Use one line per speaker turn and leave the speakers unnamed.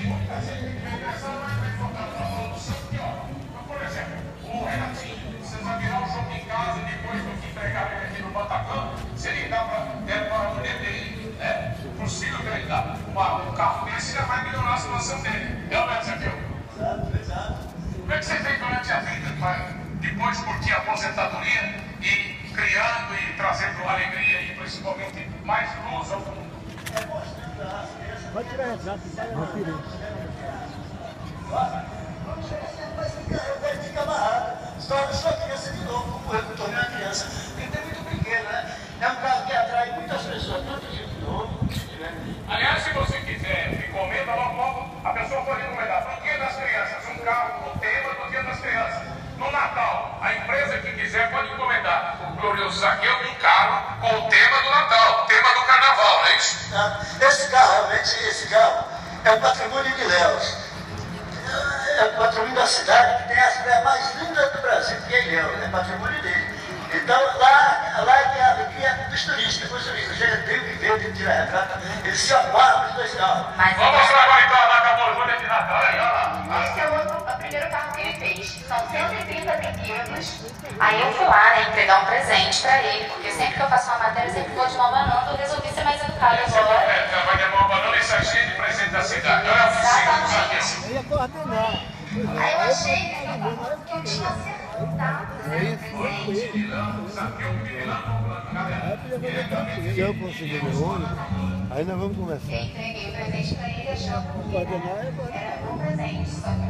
muitas vezes essa não é importante para a produção que, ó, por exemplo, o Renatinho, precisa virar o jogo em casa depois do que entregar ele aqui no Bataclan, se ele dá para o DPI, né? Possível que ele dá. Um carro desse já vai melhorar a situação dele. Realmente, Zé Pio?
Exato.
Como é que você fez durante a vida para depois curtir a aposentadoria e criando e trazendo alegria e principalmente mais luz ao mundo?
É mostrando a raça dessa.
Vai tirar retrato, não tirei.
Eu quero ficar amarrado. Só criança de novo, como eu tornei uma criança. Porque tem muito brinquedo, né? É um carro que atrai muitas pessoas, tanto gente novo, né?
Aliás, se você quiser, encomenda logo, a pessoa pode encomendar no Dia das Crianças, um carro com o tema do Dia das Crianças. No Natal, a empresa que quiser pode encomendar o glorioso Zaqueu um carro com o tema do Natal, o tema do Carnaval, não é isso?
Esse carro, realmente, esse carro é o patrimônio de Léus. É o patrimônio da cidade, que tem a cidade mais linda do Brasil, que é Ilhéus, é patrimônio dele. Então, lá é que a alegria dos turistas. Os turistas chegam, tem que ver, tem que tirar retrato, eles se amarram nos dois carros.
Vamos mostrar agora então a vaca borboleta de Natal, aí, ó lá.
Esse é o primeiro carro que ele fez. São 130 brinquedos. Aí eu fui lá, né, entregar um presente pra ele, porque sempre que eu faço uma matéria, sempre vou de mão banando, eu resolvi ser mais educada agora.
Vai de mão banana e sai cheio de presente da cidade. Olha a oficina do Zaqueu.
Aí ia coordenar.
Aí eu achei que eu tinha acertado, né, presente.
Se eu conseguir o ônibus, aí nós vamos
Eu
conversar.
entreguei o presente pra ele achando que
Coordenar é
era um presente. Só que